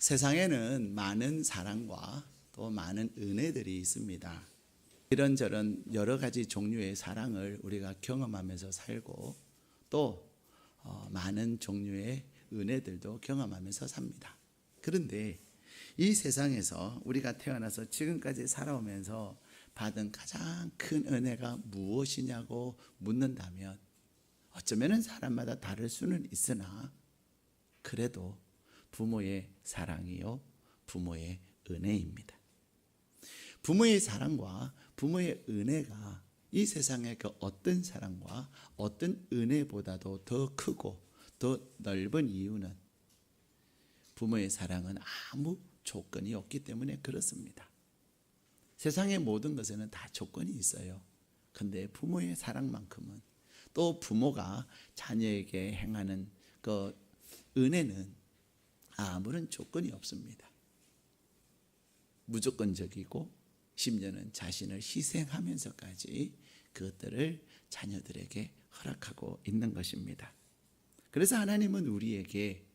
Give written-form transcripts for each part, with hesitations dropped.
세상에는 많은 사랑과 또 많은 은혜들이 있습니다. 이런저런 여러 가지 종류의 사랑을 우리가 경험하면서 살고 또 많은 종류의 은혜들도 경험하면서 삽니다. 그런데 이 세상에서 우리가 태어나서 지금까지 살아오면서 받은 가장 큰 은혜가 무엇이냐고 묻는다면 어쩌면 사람마다 다를 수는 있으나 그래도 부모의 사랑이요 부모의 은혜입니다. 부모의 사랑과 부모의 은혜가 이 세상의 그 어떤 사랑과 어떤 은혜보다도 더 크고 더 넓은 이유는 부모의 사랑은 아무 조건이 없기 때문에 그렇습니다. 세상의 모든 것에는 다 조건이 있어요. 근데 부모의 사랑만큼은 또 부모가 자녀에게 행하는 그 은혜는 아무런 조건이 없습니다. 무조건적이고 심지어는 자신을 희생하면서까지 그것들을 자녀들에게 허락하고 있는 것입니다. 그래서 하나님은 우리에게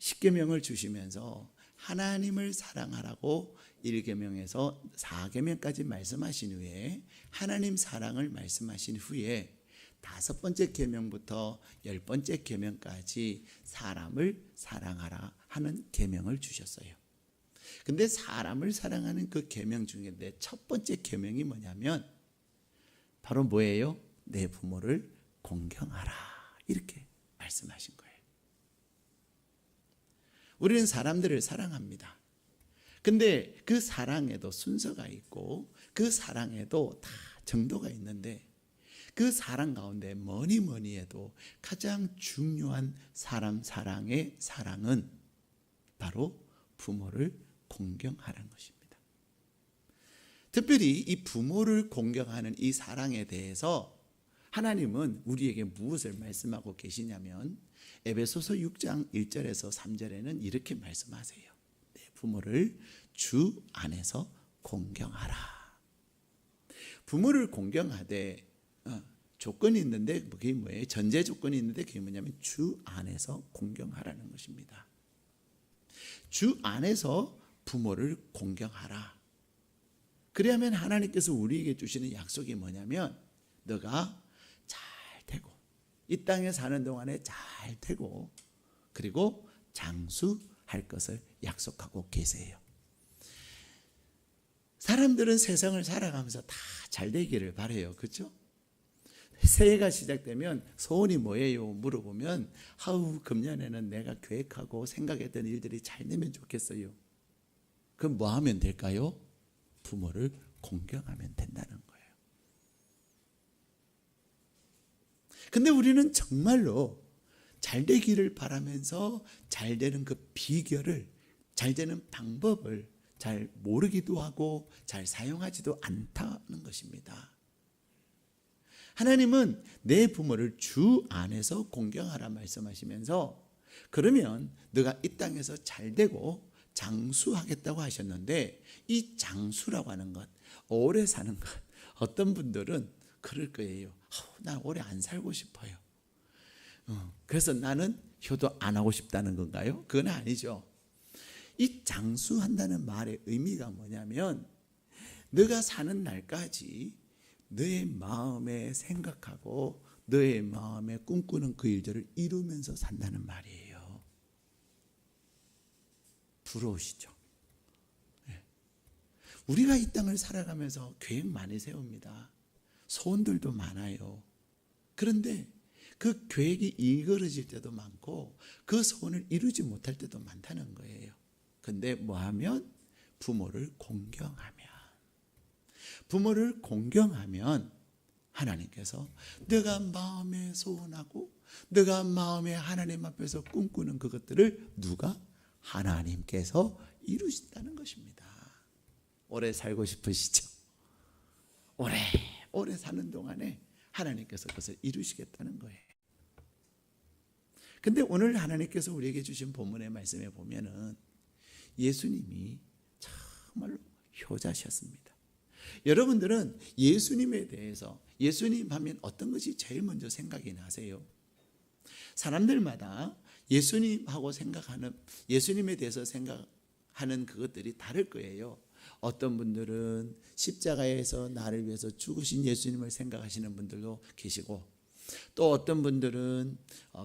십계명을 주시면서 하나님을 사랑하라고 1계명에서 4계명까지 말씀하신 후에 하나님 사랑을 말씀하신 후에 5번째 계명부터 10번째 계명까지 사람을 사랑하라 하는 계명을 주셨어요. 근데 사람을 사랑하는 그 계명 중에 내 첫 번째 계명이 뭐냐면 바로 뭐예요? 내 부모를 공경하라 이렇게 말씀하신 거예요. 우리는 사람들을 사랑합니다. 근데 그 사랑에도 순서가 있고 그 사랑에도 다 정도가 있는데 그 사랑 가운데 뭐니 해도 가장 중요한 사람 사랑의 사랑은 바로 부모를 공경하라는 것입니다. 특별히 이 부모를 공경하는 이 사랑에 대해서 하나님은 우리에게 무엇을 말씀하고 계시냐면 에베소서 6장 1절에서 3절에는 이렇게 말씀하세요. 내 부모를 주 안에서 공경하라. 부모를 공경하되 조건이 있는데 그게 뭐예요? 전제 조건이 있는데 그게 뭐냐면 주 안에서 공경하라는 것입니다. 주 안에서 부모를 공경하라. 그래야만 하나님께서 우리에게 주시는 약속이 뭐냐면 너가 잘 되고 이 땅에 사는 동안에 잘 되고 그리고 장수할 것을 약속하고 계세요. 사람들은 세상을 살아가면서 다 잘 되기를 바라요. 그렇죠? 새해가 시작되면 소원이 뭐예요? 물어보면 금년에는 내가 계획하고 생각했던 일들이 잘 되면 좋겠어요. 그럼 뭐 하면 될까요? 부모를 공경하면 된다는 거예요. 근데 우리는 정말로 잘 되기를 바라면서 잘 되는 그 비결을, 잘 되는 방법을 잘 모르기도 하고 잘 사용하지도 않다는 것입니다. 하나님은 내 부모를 주 안에서 공경하라 말씀하시면서 그러면 너가 이 땅에서 잘 되고 장수하겠다고 하셨는데 이 장수라고 하는 것, 오래 사는 것, 어떤 분들은 그럴 거예요. 나 오래 안 살고 싶어요. 그래서 나는 효도 안 하고 싶다는 건가요? 그건 아니죠. 이 장수한다는 말의 의미가 뭐냐면 너가 사는 날까지 너의 마음에 생각하고 너의 마음에 꿈꾸는 그 일들을 이루면서 산다는 말이에요. 부러우시죠? 우리가 이 땅을 살아가면서 계획 많이 세웁니다. 소원들도 많아요. 그런데 그 계획이 이끌어질 때도 많고 그 소원을 이루지 못할 때도 많다는 거예요. 근데 뭐 하면? 부모를 공경하면 하나님께서 내가 마음에 소원하고 내가 마음에 하나님 앞에서 꿈꾸는 그것들을 누가? 하나님께서 이루신다는 것입니다. 오래 살고 싶으시죠? 오래 사는 동안에 하나님께서 그것을 이루시겠다는 거예요. 근데 오늘 하나님께서 우리에게 주신 본문의 말씀에 보면은 예수님이 정말로 효자셨습니다. 여러분들은 예수님에 대해서 예수님 하면 어떤 것이 제일 먼저 생각이 나세요? 사람들마다 예수님하고 생각하는, 예수님에 대해서 생각하는 그것들이 다를 거예요. 어떤 분들은 십자가에서 나를 위해서 죽으신 예수님을 생각하시는 분들도 계시고, 또 어떤 분들은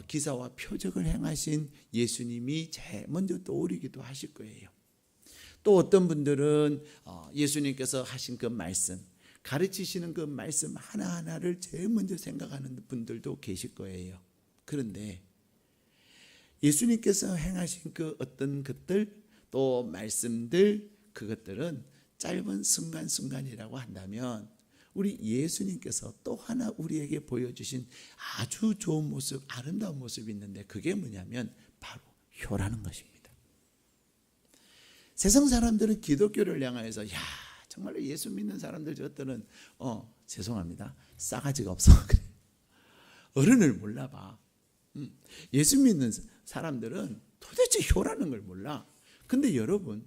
기사와 표적을 행하신 예수님이 제일 먼저 떠오르기도 하실 거예요. 또 어떤 분들은 예수님께서 하신 그 말씀, 가르치시는 그 말씀 하나하나를 제일 먼저 생각하는 분들도 계실 거예요. 그런데 예수님께서 행하신 그 어떤 것들, 또 말씀들, 그것들은 짧은 순간순간이라고 한다면, 우리 예수님께서 또 하나 우리에게 보여주신 아주 좋은 모습, 아름다운 모습이 있는데, 그게 뭐냐면 바로 효라는 것입니다. 세상 사람들은 기독교를 향하여서 야, 정말로 예수 믿는 사람들 저들은 죄송합니다, 싸가지가 없어 그래. 어른을 몰라봐. 예수 믿는 사람들은 도대체 효라는 걸 몰라. 근데 여러분,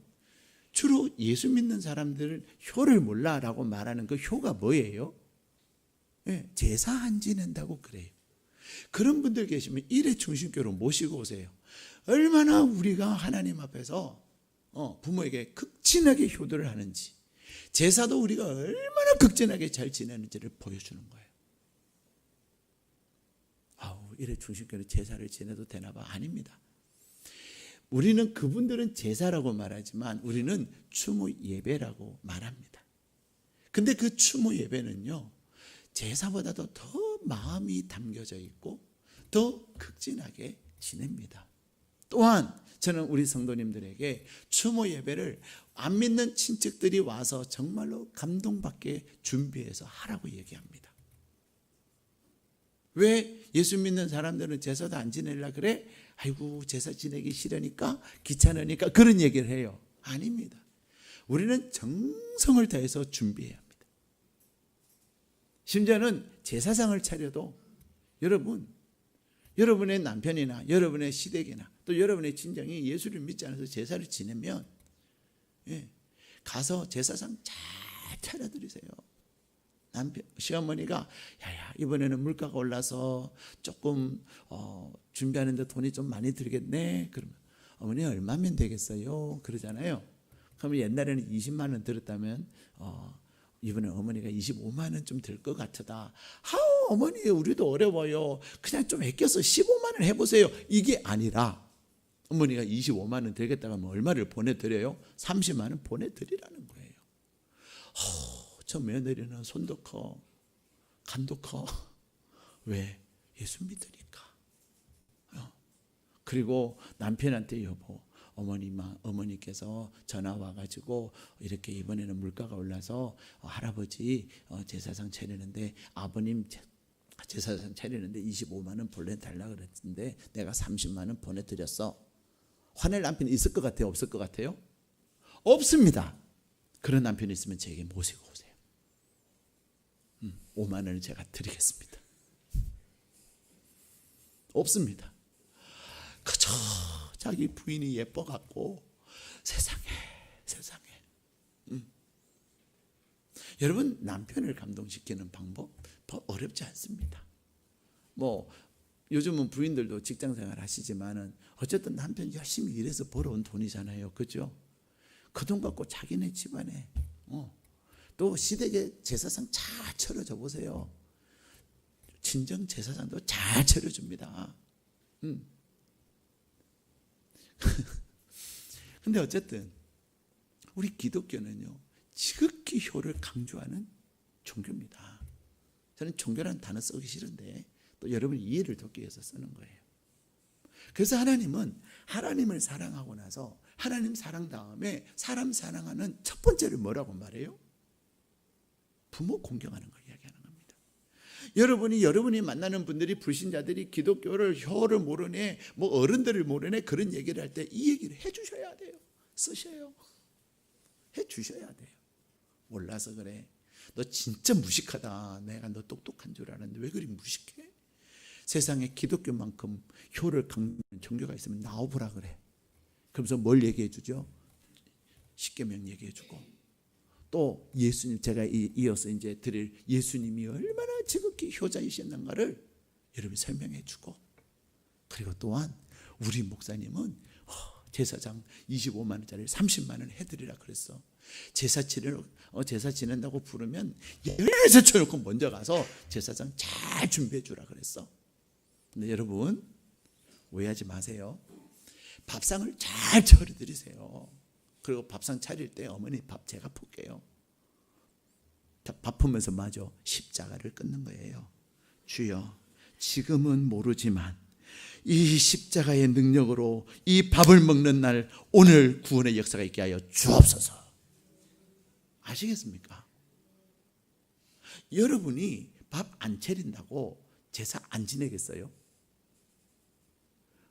주로 예수 믿는 사람들은 효를 몰라라고 말하는 그 효가 뭐예요? 제사 안 지낸다고 그래요. 그런 분들 계시면 일회 충신교로 모시고 오세요. 얼마나 우리가 하나님 앞에서 부모에게 극진하게 효도를 하는지, 제사도 우리가 얼마나 극진하게 잘 지내는지를 보여주는 거예요. 일회 충신교는 제사를 지내도 되나 봐. 아닙니다. 우리는, 그분들은 제사라고 말하지만 우리는 추모 예배라고 말합니다. 근데 그 추모 예배는요, 제사보다도 더 마음이 담겨져 있고 더 극진하게 지냅니다. 또한 저는 우리 성도님들에게 추모 예배를 안 믿는 친척들이 와서 정말로 감동받게 준비해서 하라고 얘기합니다. 왜 예수 믿는 사람들은 제사도 안 지내려 그래? 아이고, 제사 지내기 싫으니까, 귀찮으니까 그런 얘기를 해요. 아닙니다. 우리는 정성을 다해서 준비해야 합니다. 심지어는 제사상을 차려도 여러분의 남편이나 여러분의 시댁이나 또 여러분의 친정이 예수를 믿지 않아서 제사를 지내면 가서 제사상 잘 차려드리세요. 남편, 시어머니가 야야, 이번에는 물가가 올라서 조금 준비하는데 돈이 좀 많이 들겠네. 그러면 어머니 얼마면 되겠어요? 그러잖아요. 그러면 옛날에는 20만 원 들었다면 이번에 어머니가 25만 원 좀 들 것 같다. 하우, 어머니 우리도 어려워요. 그냥 좀 아껴서 15만 원 해보세요. 이게 아니라 어머니가 25만 원 들겠다고 하면 얼마를 보내드려요? 30만 원 보내드리라는 거예요. 저 며느리는 손도 커, 간도 커. 왜? 예수 믿으니까. 그리고 남편한테 여보, 어머니께서 전화 와가지고 이렇게 이번에는 물가가 올라서 할아버지 제사상 차리는데, 아버님 제사상 차리는데 25만 원 보내달라 그랬는데 내가 30만 원 보내드렸어. 화낼 남편이 있을 것 같아요? 없을 것 같아요? 없습니다. 그런 남편이 있으면 제게 모시고 오세요. 5만 원을 제가 드리겠습니다. 없습니다. 그저 자기 부인이 예뻐갖고 세상에. 여러분, 남편을 감동시키는 방법 어렵지 않습니다. 요즘은 부인들도 직장생활 하시지만은 어쨌든 남편 열심히 일해서 벌어온 돈이잖아요. 그죠? 그 돈 갖고 자기네 집안에 또 시댁에 제사상 잘 차려줘 보세요. 친정 제사상도 잘 차려줍니다. 근데 어쨌든 우리 기독교는요, 지극히 효를 강조하는 종교입니다. 저는 종교라는 단어 쓰기 싫은데 또 여러분이 이해를 돕기 위해서 쓰는 거예요. 그래서 하나님은 하나님을 사랑하고 나서 하나님 사랑 다음에 사람 사랑하는 첫 번째를 뭐라고 말해요? 부모 공경하는 걸 이야기하는 겁니다. 여러분이 만나는 분들이, 불신자들이 기독교를, 효를 모르네, 어른들을 모르네, 그런 얘기를 할 때 이 얘기를 해주셔야 돼요. 쓰셔요. 해주셔야 돼요. 몰라서 그래. 너 진짜 무식하다. 내가 너 똑똑한 줄 알았는데 왜 그리 무식해? 세상에 기독교만큼 효를 강조하는 종교가 있으면 나와보라 그래. 그러면서 뭘 얘기해 주죠? 십계명 얘기해 주고, 또 예수님, 제가 이어서 이제 드릴 예수님이 얼마나 지극히 효자이셨는가를 여러분이 설명해 주고, 그리고 또한 우리 목사님은 제사장 25만 원짜리 30만 원 해드리라 그랬어. 제사 지낸다고 부르면 열에서 쳐놓고 먼저 가서 제사장 잘 준비해 주라 그랬어. 근데 여러분 오해하지 마세요. 밥상을 잘 차려드리세요. 그리고 밥상 차릴 때 어머니 밥 제가 볼게요. 밥 보면서 마저 십자가를 끊는 거예요. 주여, 지금은 모르지만 이 십자가의 능력으로 이 밥을 먹는 날 오늘 구원의 역사가 있게 하여 주옵소서. 아시겠습니까? 여러분이 밥 안 차린다고 제사 안 지내겠어요?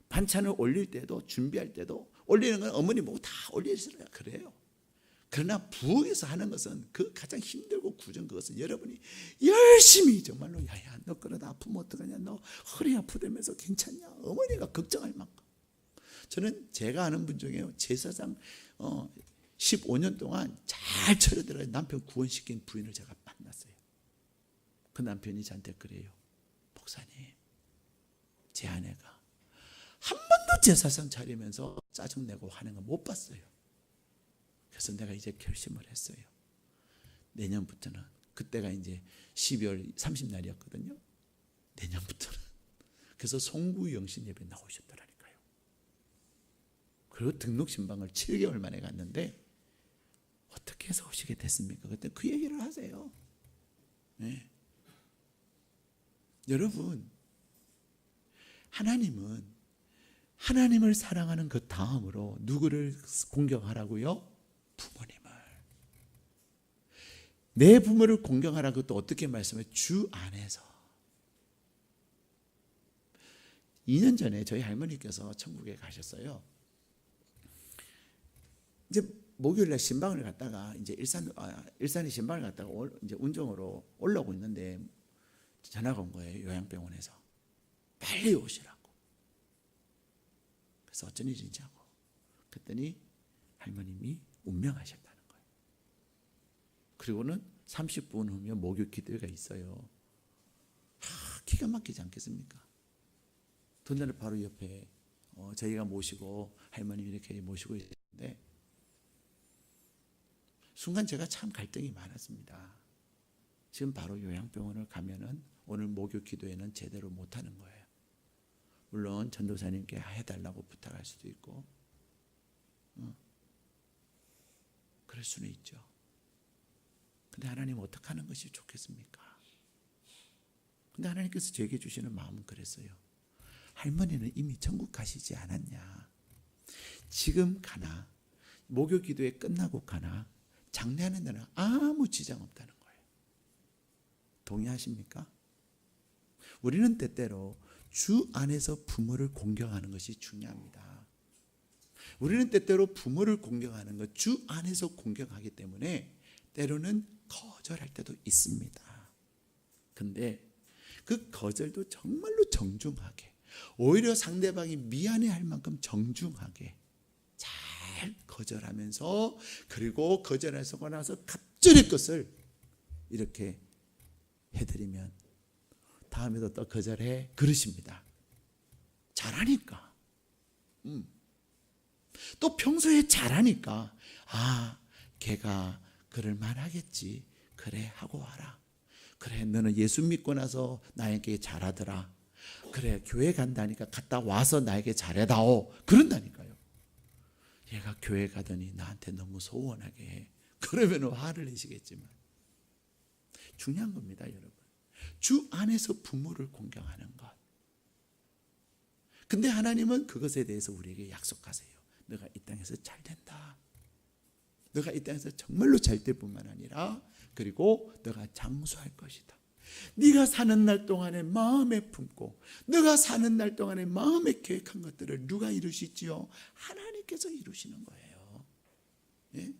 반찬을 올릴 때도 준비할 때도 올리는 건 어머니 보고 다 올리시라 그래요. 그러나 부엌에서 하는 것은 그 가장 힘들고 굳은 그것은 여러분이 열심히 정말로 야야 너 그러다 아프면 어떡하냐, 너 허리 아프다면서 괜찮냐, 어머니가 걱정할 만큼. 저는 제가 아는 분 중에요, 제사장 15년 동안 잘 차려들어 남편 구원시킨 부인을 제가 만났어요. 그 남편이 저한테 그래요. 목사님, 제 아내가 한 번도 제사상 차리면서 짜증내고 하는 거 못 봤어요. 그래서 내가 이제 결심을 했어요. 내년부터는, 그때가 이제 12월 30날이었거든요. 내년부터는. 그래서 송구 영신 예배 나오셨더라니까요. 그리고 등록 신방을 7개월 만에 갔는데 어떻게 해서 오시게 됐습니까? 그때 그 얘기를 하세요. 네. 여러분, 하나님은 하나님을 사랑하는 그 다음으로 누구를 공경하라고요? 부모님을. 내 부모를 공경하라고 또 어떻게 말씀해? 주 안에서. 2년 전에 저희 할머니께서 천국에 가셨어요. 이제 목요일날 신방을 갔다가 이제 일산에 신방을 갔다가 이제 운정으로 올라오고 있는데 전화가 온 거예요. 요양병원에서 빨리 오시라고. 그래서 어쩐 일인지 하고 그랬더니 할머님이 운명하셨다는 거예요. 그리고는 30분 후면 목요 기도회가 있어요. 기가 막히지 않겠습니까? 그날 바로 옆에 저희가 모시고 할머님 이렇게 모시고 있는데 순간 제가 참 갈등이 많았습니다. 지금 바로 요양병원을 가면은 오늘 목요 기도회는 제대로 못하는 거예요. 물론 전도사님께 해달라고 부탁할 수도 있고 그럴 수는 있죠. 근데 하나님 어떻게 하는 것이 좋겠습니까? 근데 하나님께서 제게 주시는 마음은 그랬어요. 할머니는 이미 천국 가시지 않았냐. 지금 가나 목요 기도회 끝나고 가나 장례하는 데는 아무 지장 없다는 거예요. 동의하십니까? 우리는 때때로 주 안에서 부모를 공경하는 것이 중요합니다. 우리는 때때로 부모를 공경하는 것, 주 안에서 공경하기 때문에 때로는 거절할 때도 있습니다. 근데 그 거절도 정말로 정중하게, 오히려 상대방이 미안해할 만큼 정중하게 잘 거절하면서, 그리고 거절하고 나서 갑절의 것을 이렇게 해드리면 다음에도 또 거절해 그러십니다. 잘하니까. 또 평소에 잘하니까 걔가 그럴 만하겠지. 그래 하고 와라. 그래 너는 예수 믿고 나서 나에게 잘하더라. 그래 교회 간다니까 갔다 와서 나에게 잘해다오. 그런다니까요. 얘가 교회 가더니 나한테 너무 소원하게 해. 그러면 화를 내시겠지만 중요한 겁니다, 여러분. 주 안에서 부모를 공경하는 것. 근데 하나님은 그것에 대해서 우리에게 약속하세요. 너가 이 땅에서 잘 된다. 너가 이 땅에서 정말로 잘 될 뿐만 아니라 그리고 너가 장수할 것이다. 네가 사는 날 동안에 마음에 품고 너가 사는 날 동안에 마음에 계획한 것들을 누가 이루시지요? 하나님께서 이루시는 거예요. 예?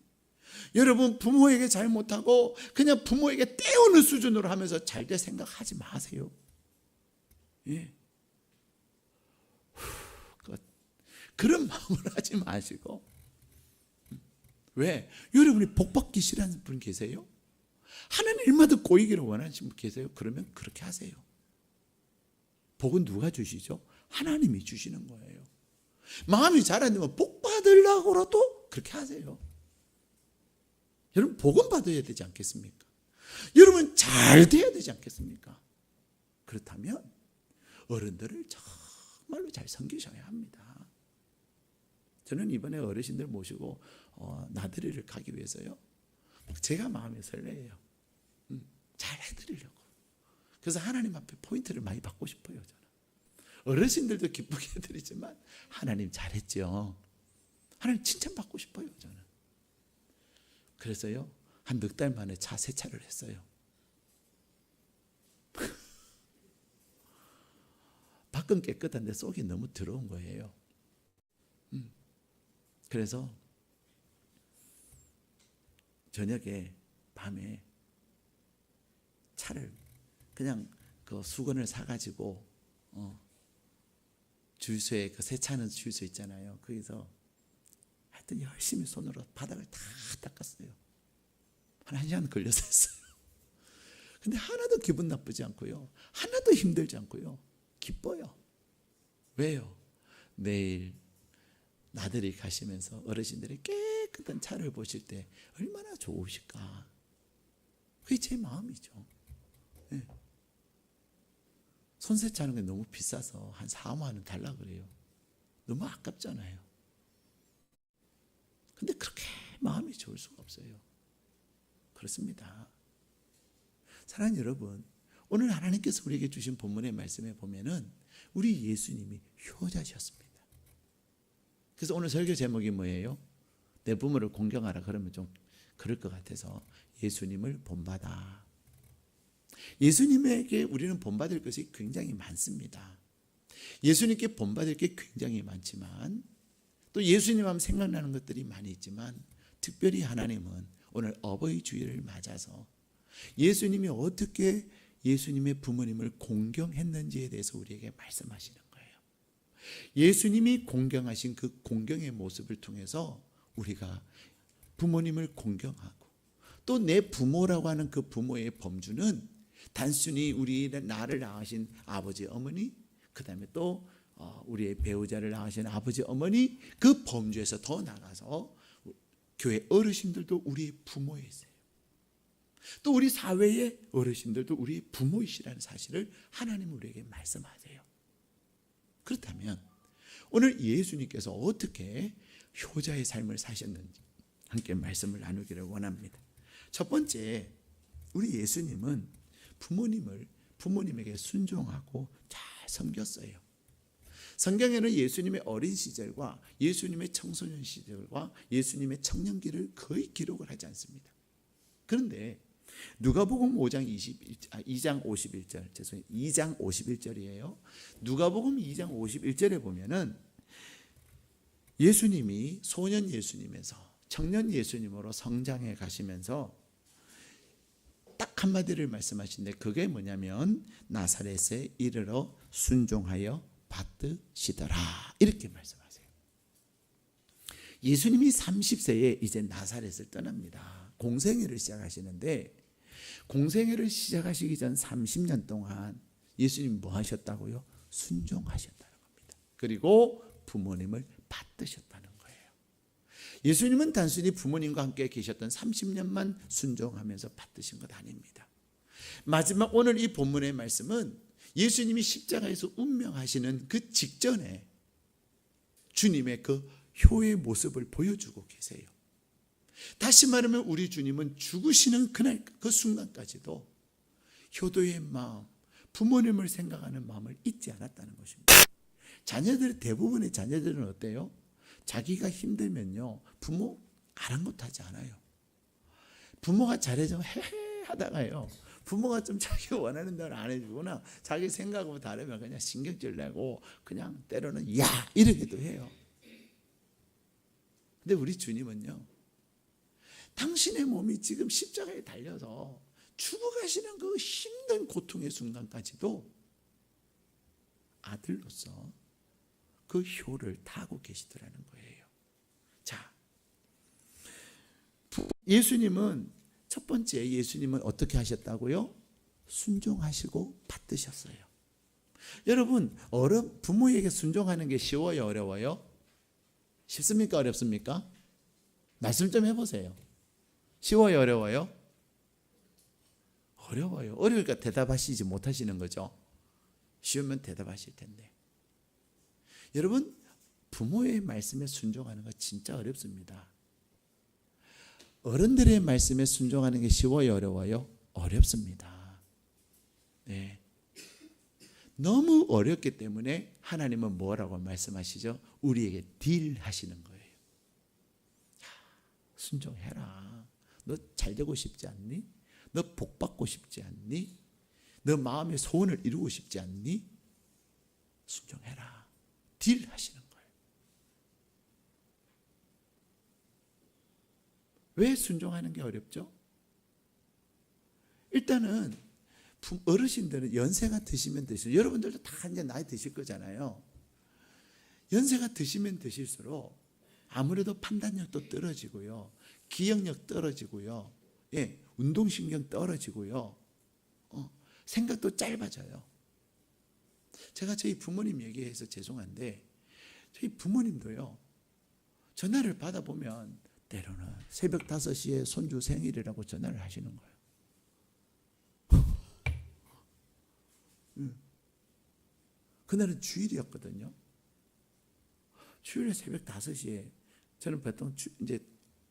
여러분 부모에게 잘못하고 그냥 부모에게 떼우는 수준으로 하면서 잘 될 생각하지 마세요. 예. 그런 마음을 하지 마시고. 왜? 여러분이 복받기 싫어하는 분 계세요? 하나님 일마다 꼬이기를 원하시는 분 계세요? 그러면 그렇게 하세요. 복은 누가 주시죠? 하나님이 주시는 거예요. 마음이 잘 안 되면 복 받으려고라도 그렇게 하세요. 여러분 복은 받아야 되지 않겠습니까? 여러분 잘 돼야 되지 않겠습니까? 그렇다면 어른들을 정말로 잘 섬기셔야 합니다. 저는 이번에 어르신들 모시고 나들이를 가기 위해서요, 제가 마음이 설레요. 잘 해드리려고. 그래서 하나님 앞에 포인트를 많이 받고 싶어요. 저는 어르신들도 기쁘게 해드리지만 하나님 잘했죠. 하나님 칭찬받고 싶어요. 저는. 그래서요, 한 넉 달 만에 차 세차를 했어요. 밖은 깨끗한데 속이 너무 더러운 거예요. 그래서 저녁에 밤에 차를 그냥 그 수건을 사가지고 주유소에 그 세차하는 주유소 있잖아요. 거기서 하여튼 열심히 손으로 바닥을 다 닦았어요. 한 1시간 걸려서 했어요. 근데 하나도 기분 나쁘지 않고요, 하나도 힘들지 않고요, 기뻐요. 왜요? 내일 나들이 가시면서 어르신들이 깨끗한 차를 보실 때 얼마나 좋으실까. 그게 제 마음이죠. 네. 손세차하는 게 너무 비싸서 한 4, 5만 원 달라 그래요. 너무 아깝잖아요. 근데 그렇게 마음이 좋을 수가 없어요. 그렇습니다. 사랑하는 여러분, 오늘 하나님께서 우리에게 주신 본문의 말씀에 보면은 우리 예수님이 효자셨습니다. 그래서 오늘 설교 제목이 뭐예요? 내 부모를 공경하라. 그러면 좀 그럴 것 같아서 예수님을 본받아. 예수님에게 우리는 본받을 것이 굉장히 많습니다. 예수님께 본받을 게 굉장히 많지만 또 예수님 하면 생각나는 것들이 많이 있지만 특별히 하나님은 오늘 어버이 주일을 맞아서 예수님이 어떻게 예수님의 부모님을 공경했는지에 대해서 우리에게 말씀하시는 거예요. 예수님이 공경하신 그 공경의 모습을 통해서 우리가 부모님을 공경하고 또 내 부모라고 하는 그 부모의 범주는 단순히 나를 낳으신 아버지 어머니, 그 다음에 또 우리의 배우자를 낳으신 아버지 어머니, 그 범주에서 더 나가서 교회 어르신들도 우리의 부모이세요. 또 우리 사회의 어르신들도 우리의 부모이시라는 사실을 하나님은 우리에게 말씀하세요. 그렇다면 오늘 예수님께서 어떻게 효자의 삶을 사셨는지 함께 말씀을 나누기를 원합니다. 첫 번째, 우리 예수님은 부모님에게 순종하고 잘 섬겼어요. 성경에는 예수님의 어린 시절과 예수님의 청소년 시절과 예수님의 청년기를 거의 기록을 하지 않습니다. 그런데 누가복음 2장 51절이에요. 누가복음 2장 51절에 보면은 예수님이 소년 예수님에서 청년 예수님으로 성장해 가시면서 딱 한마디를 말씀하시는데 그게 뭐냐면 나사렛에 이르러 순종하여 받으시더라, 이렇게 말씀하세요. 예수님이 30세에 이제 나사렛을 떠납니다. 공생애를 시작하시는데 공생애를 시작하시기 전 30년 동안 예수님이 뭐 하셨다고요? 순종하셨다는 겁니다. 그리고 부모님을 받으셨다는 거예요. 예수님은 단순히 부모님과 함께 계셨던 30년만 순종하면서 받으신 것 아닙니다. 마지막 오늘 이 본문의 말씀은 예수님이 십자가에서 운명하시는 그 직전에 주님의 그 효의 모습을 보여주고 계세요. 다시 말하면 우리 주님은 죽으시는 그날 그 순간까지도 효도의 마음, 부모님을 생각하는 마음을 잊지 않았다는 것입니다. 대부분의 자녀들은 어때요? 자기가 힘들면요, 부모 아랑곳하지 않아요. 부모가 잘해주면 헤헤 하다가요, 부모가 좀 자기가 원하는 대로 안 해주거나 자기 생각하고 다르면 그냥 신경질 내고 그냥 때로는 야 이러기도 해요. 근데 우리 주님은요, 당신의 몸이 지금 십자가에 달려서 죽어가시는 그 힘든 고통의 순간까지도 아들로서 그 효를 타고 계시더라는 거예요. 자, 예수님은 첫 번째, 예수님은 어떻게 하셨다고요? 순종하시고 받으셨어요. 여러분, 부모에게 순종하는 게 쉬워요, 어려워요? 쉽습니까? 어렵습니까? 말씀 좀 해보세요. 쉬워요? 어려워요? 어려워요. 어려우니까 대답하시지 못하시는 거죠. 쉬우면 대답하실 텐데. 여러분, 부모의 말씀에 순종하는 거 진짜 어렵습니다. 어른들의 말씀에 순종하는 게 쉬워요? 어려워요? 어렵습니다. 네. 너무 어렵기 때문에 하나님은 뭐라고 말씀하시죠? 우리에게 딜하시는 거예요. 순종해라. 너 잘되고 싶지 않니? 너 복받고 싶지 않니? 너 마음의 소원을 이루고 싶지 않니? 순종해라. 딜하시는 거예요. 왜 순종하는 게 어렵죠? 일단은 어르신들은 연세가 드시면 드실수록, 여러분들도 다 이제 나이 드실 거잖아요. 연세가 드시면 드실수록 아무래도 판단력도 떨어지고요, 기억력 떨어지고요, 예, 운동신경 떨어지고요, 생각도 짧아져요. 제가 저희 부모님 얘기해서 죄송한데, 저희 부모님도요, 전화를 받아보면 때로는 새벽 5시에 손주 생일이라고 전화를 하시는 거예요. 그날은 주일이었거든요. 주일에 새벽 5시에 저는 보통 이제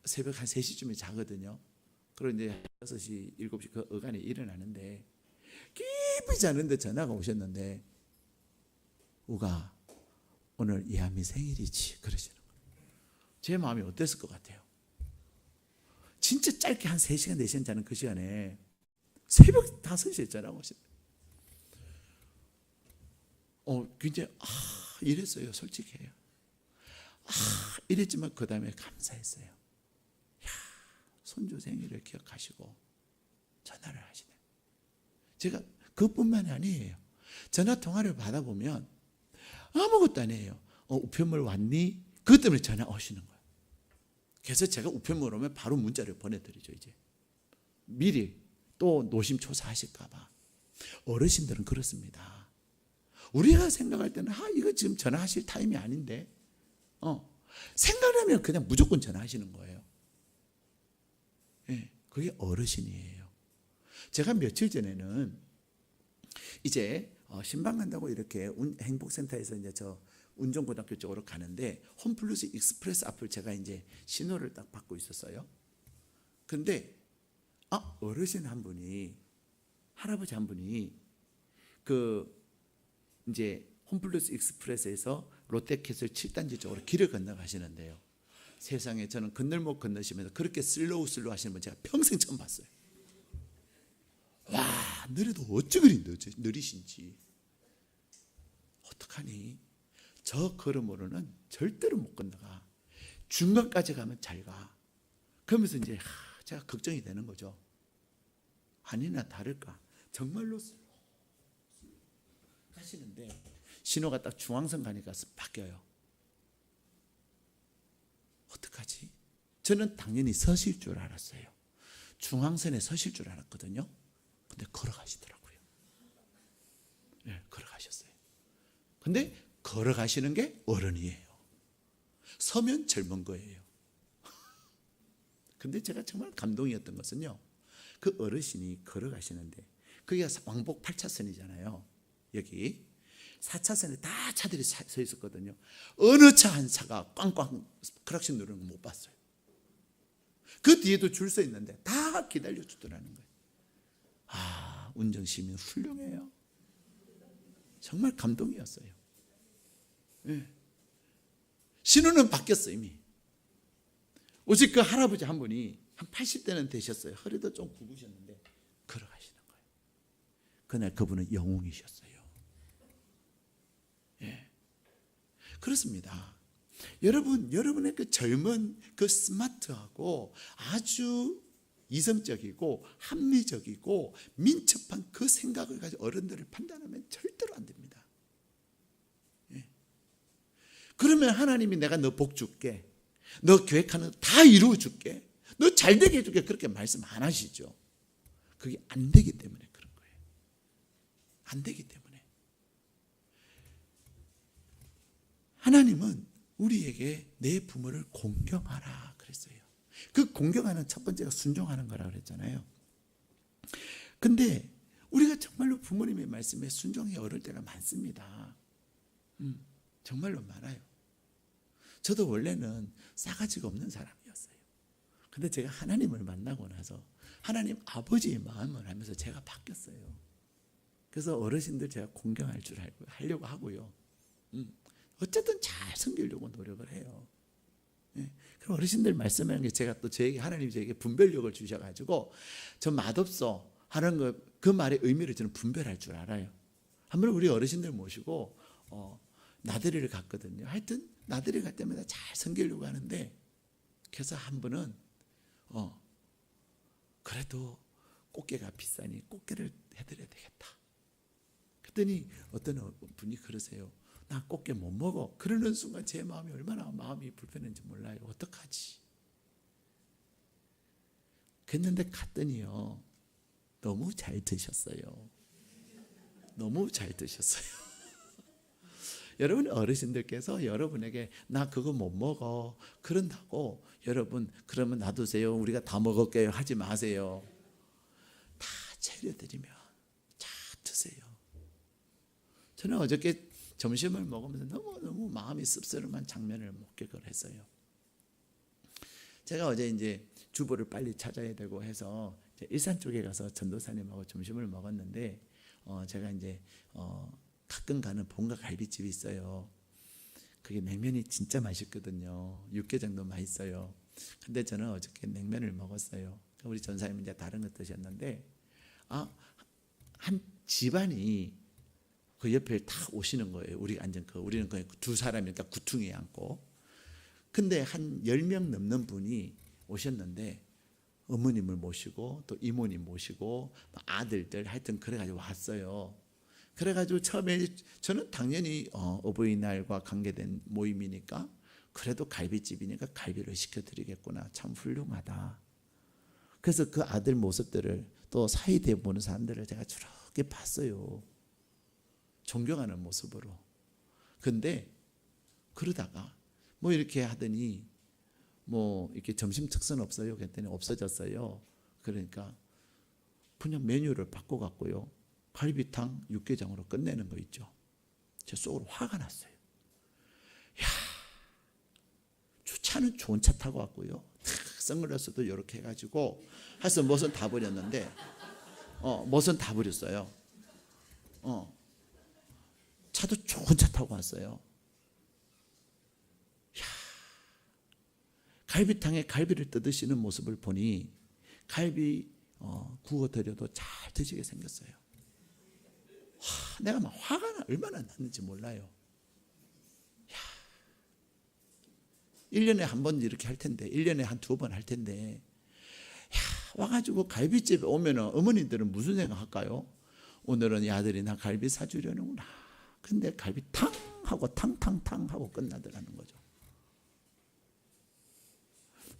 새벽 한 3시쯤에 자거든요. 그리고 이제 6시, 7시 그 어간에 일어나는데 깊이 자는데 전화가 오셨는데, 우가 오늘 예아미 생일이지 그러시는 거예요. 제 마음이 어땠을 것 같아요? 진짜 짧게 한 3시간 4시간 자는 그 시간에 새벽 5시에 전화가 오셨어요. 굉장히 이랬어요. 솔직해요. 이랬지만 그 다음에 감사했어요. 야, 손주 생일을 기억하시고 전화를 하시네. 제가 그것뿐만이 아니에요. 전화 통화를 받아보면 아무것도 아니에요. 우편물 왔니? 그것 때문에 전화 오시는 거예요. 그래서 제가 우편물 오면 바로 문자를 보내드리죠. 이제 미리 또 노심초사하실까 봐. 어르신들은 그렇습니다. 우리가 생각할 때는 이거 지금 전화하실 타임이 아닌데, 생각하면 그냥 무조건 전화하시는 거예요. 예, 그게 어르신이에요. 제가 며칠 전에는 이제 신방 간다고 이렇게 행복센터에서 이제 저 운정고등학교 쪽으로 가는데 홈플러스 익스프레스 앞을 제가 이제 신호를 딱 받고 있었어요. 근데 어르신 한 분이, 할아버지 한 분이 이제 홈플러스 익스프레스에서 롯데캐슬 7단지 쪽으로 길을 건너가시는데요. 세상에, 저는 건널목 건너시면서 그렇게 슬로우 하시는 분 제가 평생 처음 봤어요. 와, 느려도 어찌 그리 느리신지. 어떡하니? 저 걸음으로는 절대로 못 건너가. 중간까지 가면 잘 가. 그러면서 이제 제가 걱정이 되는 거죠. 아니나 다를까, 정말로 하시는데 신호가 딱 중앙선 가니까 바뀌어요. 어떡하지? 저는 당연히 서실 줄 알았어요. 중앙선에 서실 줄 알았거든요. 근데 걸어가시더라고요. 네, 걸어가셨어요. 근데 걸어가시는 게 어른이에요. 서면 젊은 거예요. 근데 제가 정말 감동이었던 것은요, 그 어르신이 걸어가시는데, 그게 왕복 8차선이잖아요. 여기 4차선에 다 차들이 서 있었거든요. 어느 차 한 차가 꽝꽝 크락션 누르는 거 못 봤어요. 그 뒤에도 줄 서 있는데 다 기다려 주더라는 거예요. 운전시민 훌륭해요. 정말 감동이었어요. 네. 신호는 바뀌었어요. 이미. 오직 그 할아버지 한 분이 한 80대는 되셨어요. 허리도 좀 굽으셨는데 걸어가시는 거예요. 그날 그분은 영웅이셨어요. 예. 그렇습니다. 여러분의 그 젊은, 그 스마트하고 아주 이성적이고 합리적이고 민첩한 그 생각을 가지고 어른들을 판단하면 절대로 안 됩니다. 예. 그러면 하나님이 내가 너 복 줄게, 너 계획하는 거 다 이루어 줄게, 너 잘되게 해줄게, 그렇게 말씀 안 하시죠. 그게 안 되기 때문에 그런 거예요. 안 되기 때문에. 하나님은 우리에게 내 부모를 공경하라 그랬어요. 그 공경하는 첫 번째가 순종하는 거라 그랬잖아요. 근데 우리가 정말로 부모님의 말씀에 순종이 어려울 때가 많습니다. 정말로 많아요. 저도 원래는 싸가지가 없는 사람이었어요. 근데 제가 하나님을 만나고 나서 하나님 아버지의 마음을 하면서 제가 바뀌었어요. 그래서 어르신들 제가 공경할 줄 알고 하려고 하고요. 어쨌든 잘 섬기려고 노력을 해요. 그럼 어르신들 말씀하는 게 제가 또 저에게 하나님이 저에게 분별력을 주셔가지고 저 맛없어 하는 거 그 말의 의미를 저는 분별할 줄 알아요. 한번 우리 어르신들 모시고 나들이를 갔거든요. 하여튼 나들이 갈 때마다 잘 섬기려고 하는데 그래서 한 번은 그래도 꽃게가 비싸니 꽃게를 해드려야 되겠다. 그랬더니 어떤 분이 그러세요. 나 꽃게 못 먹어. 그러는 순간 제 마음이 얼마나 마음이 불편한지 몰라요. 어떡하지? 그랬는데 갔더니요. 너무 잘 드셨어요. 너무 잘 드셨어요. 여러분 어르신들께서 여러분에게 나 그거 못 먹어 그런다고 여러분 그러면 놔두세요. 우리가 다 먹을게요. 하지 마세요. 다 차려드리면 잘 드세요. 저는 어저께 점심을 먹으면서 너무너무 마음이 씁쓸한 장면을 목격을 했어요. 제가 어제 이제 주보를 빨리 찾아야 되고 해서 일산 쪽에 가서 전도사님하고 점심을 먹었는데 제가 이제 가끔 가는 본가 갈비집이 있어요. 그게 냉면이 진짜 맛있거든요. 육개장도 맛있어요. 근데 저는 어저께 냉면을 먹었어요. 우리 전사님은 이제 다른 거 드셨는데 한 집안이 그 옆에 다 오시는 거예요. 우리 앉은 우리는 그냥 두 사람이니까 구퉁이에 앉고. 근데 한 10명 넘는 분이 오셨는데 어머님을 모시고 또 이모님 모시고 아들들 하여튼 그래가지고 왔어요. 그래가지고 처음에 저는 당연히 어버이날과 관계된 모임이니까 그래도 갈비집이니까 갈비를 시켜드리겠구나. 참 훌륭하다. 그래서 그 아들 모습들을 또 사이대 보는 사람들을 제가 저렇게 봤어요. 존경하는 모습으로. 근데 그러다가 뭐 이렇게 하더니 뭐 이렇게 점심 특선 없어요? 그랬더니 없어졌어요. 그러니까 그냥 메뉴를 바꿔갖고요. 갈비탕 육개장으로 끝내는 거 있죠. 제 속으로 화가 났어요. 야, 차는 좋은 차 타고 왔고요. 선글라스도 이렇게 해가지고 해서 멋은 다 버렸는데 멋은 다 버렸어요. 차도 좋은 차 타고 왔어요. 야, 갈비탕에 갈비를 뜯으시는 모습을 보니 갈비 구워 드려도 잘 드시게 생겼어요. 내가 막 화가 얼마나 났는지 몰라요. 1년에 한 번 이렇게 할 텐데 1년에 한 2번 할 텐데 와가지고 갈비집에 오면 어머니들은 무슨 생각할까요? 오늘은 아들이 나 갈비 사주려는구나. 근데 갈비탕 하고 탕탕탕 하고 끝나더라는 거죠.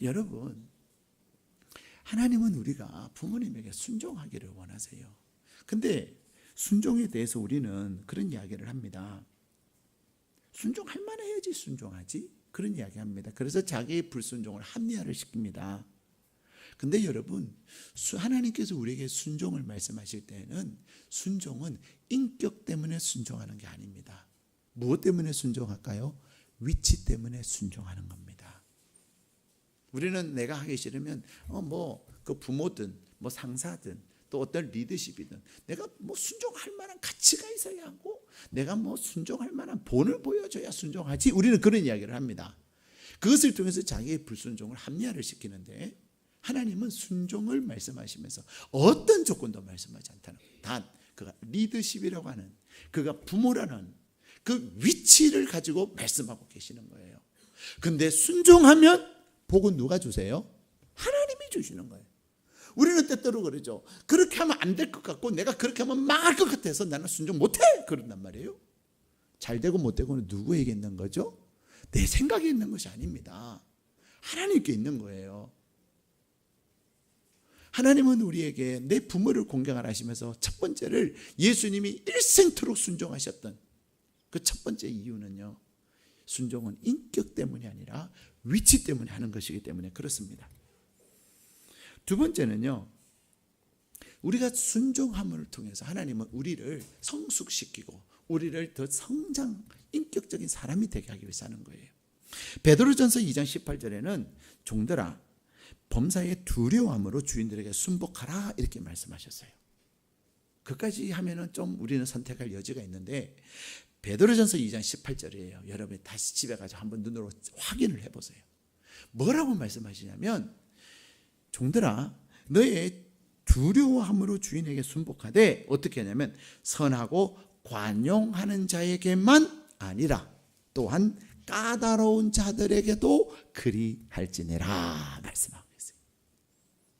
여러분 하나님은 우리가 부모님에게 순종하기를 원하세요. 근데 순종에 대해서 우리는 그런 이야기를 합니다. 순종할 만해야지 순종하지? 그런 이야기 합니다. 그래서 자기의 불순종을 합리화를 시킵니다. 근데 여러분 하나님께서 우리에게 순종을 말씀하실 때는 순종은 인격 때문에 순종하는 게 아닙니다. 무엇 때문에 순종할까요? 위치 때문에 순종하는 겁니다. 우리는 내가 하기 싫으면 그 부모든 뭐 상사든 또 어떤 리더십이든 내가 뭐 순종할 만한 가치가 있어야 하고 내가 뭐 순종할 만한 본을 보여줘야 순종하지. 우리는 그런 이야기를 합니다. 그것을 통해서 자기의 불순종을 합리화를 시키는데 하나님은 순종을 말씀하시면서 어떤 조건도 말씀하지 않다는 거예요. 단 그가 리더십이라고 하는 그가 부모라는 그 위치를 가지고 말씀하고 계시는 거예요. 근데 순종하면 복은 누가 주세요? 하나님이 주시는 거예요. 우리는 때때로 그러죠. 그렇게 하면 안 될 것 같고 내가 그렇게 하면 망할 것 같아서 나는 순종 못해 그런단 말이에요. 잘 되고 못 되고는 누구에게 있는 거죠? 내 생각에 있는 것이 아닙니다. 하나님께 있는 거예요. 하나님은 우리에게 내 부모를 공경하라 하시면서 첫 번째를 예수님이 일생토록 순종하셨던 그 첫 번째 이유는요, 순종은 인격 때문이 아니라 위치 때문에 하는 것이기 때문에 그렇습니다. 두 번째는요, 우리가 순종함을 통해서 하나님은 우리를 성숙시키고 우리를 더 성장, 인격적인 사람이 되게 하기 위해서 하는 거예요. 베드로전서 2장 18절에는 종들아 범사에 두려움으로 주인들에게 순복하라 이렇게 말씀하셨어요. 그까지 하면은 좀 우리는 선택할 여지가 있는데 베드로전서 2장 18절이에요. 여러분이 다시 집에 가서 한번 눈으로 확인을 해보세요. 뭐라고 말씀하시냐면 종들아 너의 두려워함으로 주인에게 순복하되 어떻게 하냐면 선하고 관용하는 자에게만 아니라 또한 까다로운 자들에게도 그리할지니라 말씀하고 있어요.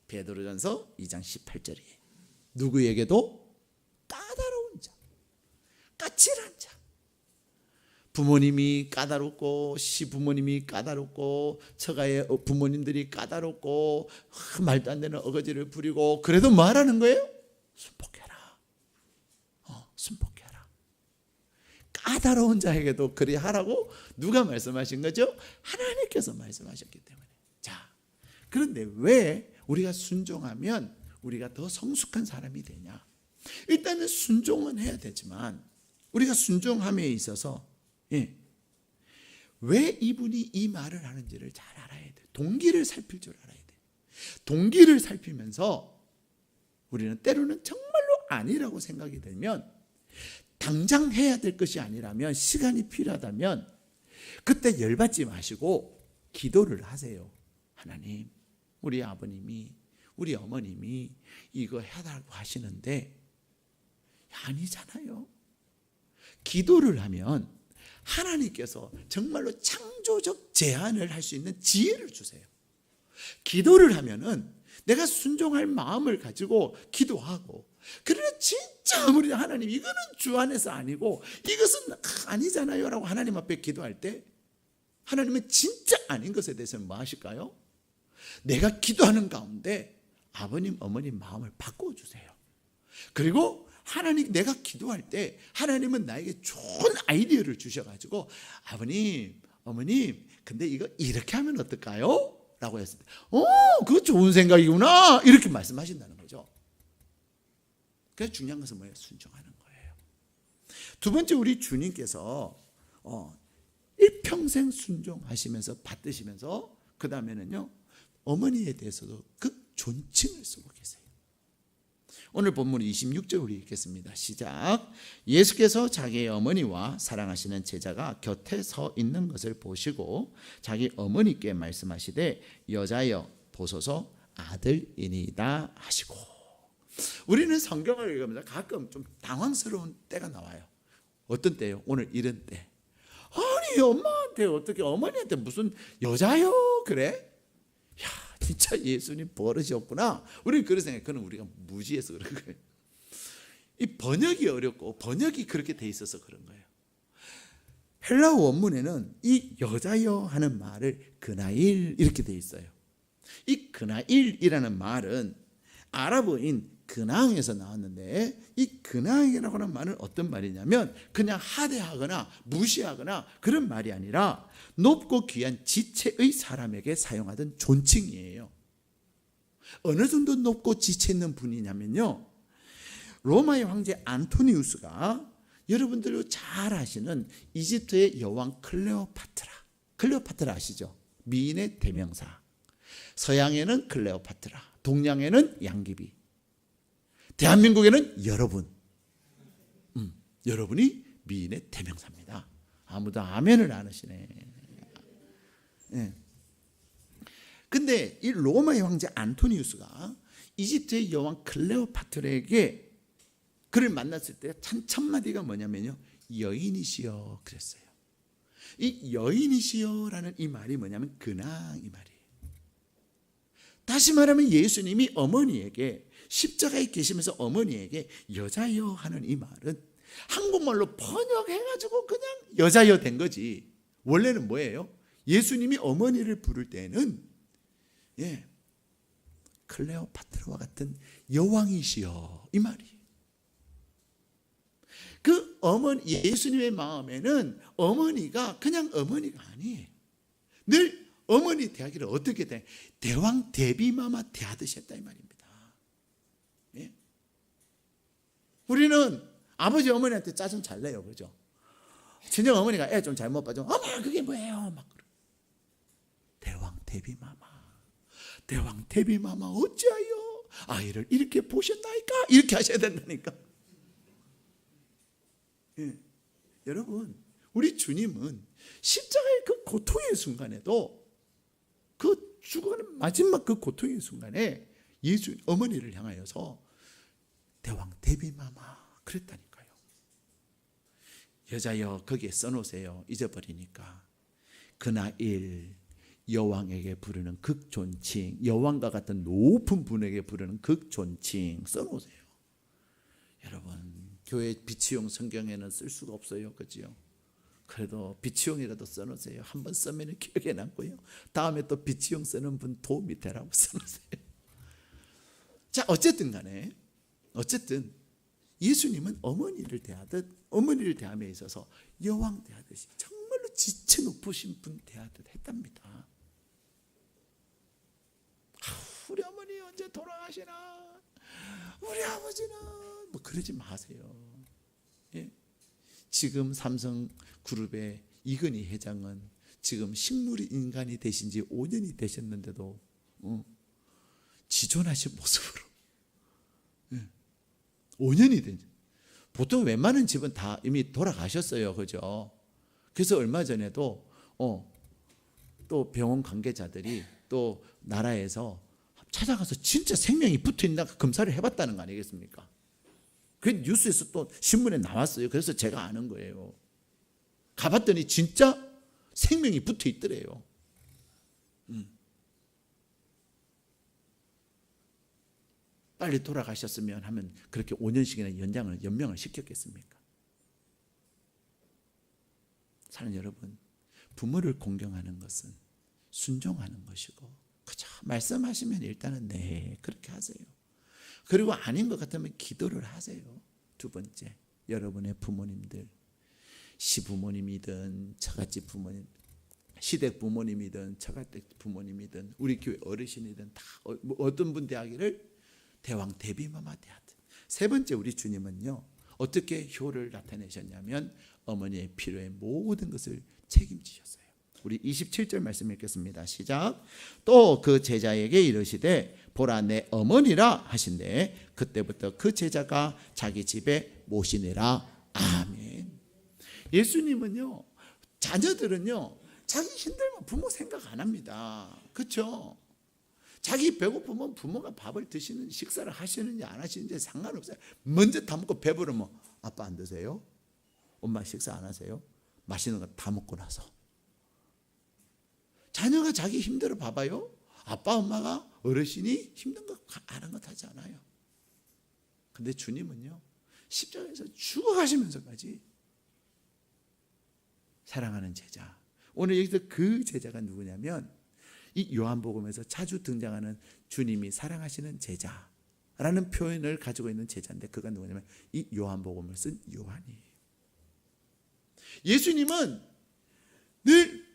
베드로전서 2장 18절이에요. 누구에게도 까다로운 자, 까칠한 자, 부모님이 까다롭고 시부모님이 까다롭고 처가의 부모님들이 까다롭고 말도 안 되는 어거지를 부리고 그래도 뭐 하라는 거예요? 순복해라. 순복해라. 까다로운 자에게도 그리 하라고 누가 말씀하신 거죠? 하나님께서 말씀하셨기 때문에. 자, 그런데 왜 우리가 순종하면 우리가 더 성숙한 사람이 되냐? 일단은 순종은 해야 되지만 우리가 순종함에 있어서 왜 이분이 이 말을 하는지를 잘 알아야 돼. 동기를 살필 줄 알아야 돼. 동기를 살피면서 우리는 때로는 정말로 아니라고 생각이 들면 당장 해야 될 것이 아니라면 시간이 필요하다면 그때 열받지 마시고 기도를 하세요. 하나님, 우리 아버님이 우리 어머님이 이거 해달라고 하시는데 아니잖아요. 기도를 하면 하나님께서 정말로 창조적 제안을 할 수 있는 지혜를 주세요. 기도를 하면은 내가 순종할 마음을 가지고 기도하고, 그러나 진짜 아무리 하나님 이거는 주 안에서 아니고 이것은 아니잖아요 라고 하나님 앞에 기도할 때 하나님은 진짜 아닌 것에 대해서는 뭐 하실까요? 내가 기도하는 가운데 아버님 어머님 마음을 바꿔주세요. 그리고 하나님, 내가 기도할 때 하나님은 나에게 좋은 아이디어를 주셔가지고 아버님 어머님 근데 이거 이렇게 하면 어떨까요? 라고 했을 때 그거 좋은 생각이구나 이렇게 말씀하신다는 거죠. 그래서 중요한 것은 뭐예요? 순종하는 거예요. 두 번째, 우리 주님께서 일평생 순종하시면서 받드시면서 그 다음에는요 어머니에 대해서도 극 존칭을 쓰고 계세요. 오늘 본문 26절 우리 읽겠습니다. 시작. 예수께서 자기의 어머니와 사랑하시는 제자가 곁에 서 있는 것을 보시고 자기 어머니께 말씀하시되 여자여 보소서 아들이니이다 하시고. 우리는 성경을 읽으면서 가끔 좀 당황스러운 때가 나와요. 어떤 때요? 오늘 이런 때. 아니 엄마한테 어떻게 어머니한테 무슨 여자요 그래? 야, 진짜 예수님 버릇이 없구나. 우리는 그런 생각해. 그건 우리가 무지해서 그런 거예요. 이 번역이 어렵고 번역이 그렇게 돼 있어서 그런 거예요. 헬라어 원문에는 이 여자여 하는 말을 그나일 이렇게 돼 있어요. 이 그나일이라는 말은 아랍어인 근황에서 나왔는데 이 근황이라고 하는 말은 어떤 말이냐면 그냥 하대하거나 무시하거나 그런 말이 아니라 높고 귀한 지체의 사람에게 사용하던 존칭이에요. 어느 정도 높고 지체 있는 분이냐면요, 로마의 황제 안토니우스가 여러분들 잘 아시는 이집트의 여왕 클레오파트라 아시죠? 미인의 대명사. 서양에는 클레오파트라, 동양에는 양귀비, 대한민국에는 여러분. 여러분이 미인의 대명사입니다. 아무도 아멘을 안 하시네. 네. 근데 이 로마의 황제 안토니우스가 이집트의 여왕 클레오파트라에게 그를 만났을 때 첫 마디가 뭐냐면요, 여인이시여 그랬어요. 이 여인이시여라는 이 말이 뭐냐면 근황 이 말이에요. 다시 말하면 예수님이 어머니에게 십자가에 계시면서 어머니에게 여자여 하는 이 말은 한국말로 번역해가지고 그냥 여자여 된 거지. 원래는 뭐예요? 예수님이 어머니를 부를 때는 클레오파트라와 같은 여왕이시여 이 말이에요. 그 예수님의 마음에는 어머니가 그냥 어머니가 아니에요. 늘 어머니 대하기를 어떻게 돼? 대왕 대비마마 대하듯이 했다 이 말입니다. 예? 우리는 아버지 어머니한테 짜증 잘 내요, 그죠? 친정 어머니가 애 좀 잘못 봐줘. 어머 그게 뭐예요? 막 그래. 대왕 대비마마 어찌하여 아이를 이렇게 보셨나이까? 이렇게 하셔야 된다니까. 예. 여러분, 우리 주님은 십자가의 그 고통의 순간에도 그 죽어가는 마지막 그 고통의 순간에 예수 어머니를 향하여서 대왕 대비마마 그랬다니까요. 여자여 거기에 써놓으세요. 잊어버리니까. 그나일 여왕에게 부르는 극존칭, 여왕과 같은 높은 분에게 부르는 극존칭 써놓으세요. 여러분, 교회 비치용 성경에는 쓸 수가 없어요, 그죠? 그래도 비치용이라도 써놓으세요. 한번 쓰면 기억에 남고요. 다음에 또 비치용 쓰는 분 도움이 되라고 써놓으세요. 자, 어쨌든 간에 예수님은 어머니를 대하듯, 어머니를 대함에 있어서 여왕 대하듯이 정말로 지체 높으신 분 대하듯 했답니다. 우리 어머니 언제 돌아가시나? 우리 아버지는 뭐 그러지 마세요. 예? 지금 삼성그룹의 이건희 회장은 지금 식물인간이 되신 지 5년이 되셨는데도 지존하신 모습으로 5년이 된. 보통 웬만한 집은 다 이미 돌아가셨어요, 그죠? 그래서 얼마 전에도 또 병원 관계자들이 또 나라에서 찾아가서 진짜 생명이 붙어있나 검사를 해봤다는 거 아니겠습니까? 그 뉴스에서 또 신문에 나왔어요. 그래서 제가 아는 거예요. 가봤더니 진짜 생명이 붙어있더래요. 빨리 돌아가셨으면 하면 그렇게 5년씩이나 연명을 시켰겠습니까? 사랑하는 여러분, 부모를 공경하는 것은 순종하는 것이고, 그저 말씀하시면 일단은 네 그렇게 하세요. 그리고 아닌 것 같으면 기도를 하세요. 두 번째, 여러분의 부모님들, 시부모님이든 처갓집 부모님, 시댁 부모님이든 처갓댁 부모님이든 우리 교회 어르신이든 다 어떤 분 대하기를 대왕 대비마마 대하듯. 세 번째, 우리 주님은요 어떻게 효를 나타내셨냐면 어머니의 필요의 모든 것을 책임지셨어요. 우리 27절 말씀 읽겠습니다. 시작. 또 그 제자에게 이르시되 보라 내 어머니라 하신대 그때부터 그 제자가 자기 집에 모시니라. 아멘. 예수님은요, 자녀들은요 자기 힘들면 부모 생각 안 합니다. 그렇죠? 자기 배고프면 부모가 밥을 드시는 식사를 하시는지 안 하시는지 상관없어요. 먼저 다 먹고 배부르면 아빠 안 드세요? 엄마 식사 안 하세요? 맛있는 거 다 먹고 나서. 자녀가 자기 힘들어 봐봐요. 아빠 엄마가 어르신이 힘든 거 아랑곳하지 않아요. 근데 주님은요 십자가에서 죽어가시면서까지 사랑하는 제자. 오늘 여기서 그 제자가 누구냐면 이 요한복음에서 자주 등장하는 주님이 사랑하시는 제자라는 표현을 가지고 있는 제자인데 그가 누구냐면 이 요한복음을 쓴 요한이에요. 예수님은 늘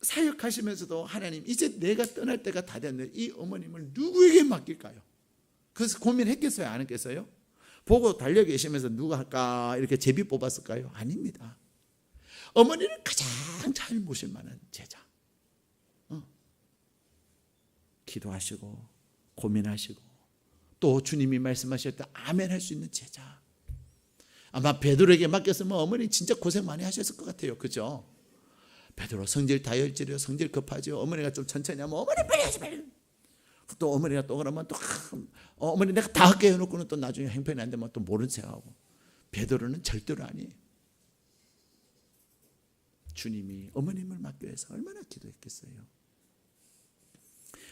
사역하시면서도 하나님 이제 내가 떠날 때가 다 됐는데 이 어머님을 누구에게 맡길까요? 그래서 고민했겠어요? 안 했겠어요? 보고 달려 계시면서 누가 할까 이렇게 제비 뽑았을까요? 아닙니다. 어머니를 가장 잘 모실 만한 제자. 기도하시고 고민하시고 또 주님이 말씀하실 때 아멘 할 수 있는 제자. 아마 베드로에게 맡겼으면 어머니 진짜 고생 많이 하셨을 것 같아요. 그죠? 베드로 성질 다혈질이요. 성질 급하죠. 어머니가 좀 천천히 하면 어머니 빨리 하지 빨리. 또 어머니가 또 그러면 또 어머니 내가 다 할게 해놓고는 또 나중에 행편이 안 되면 또 모른 척하고. 베드로는 절대로 아니에요. 주님이 어머님을 맡기 위해서 얼마나 기도했겠어요.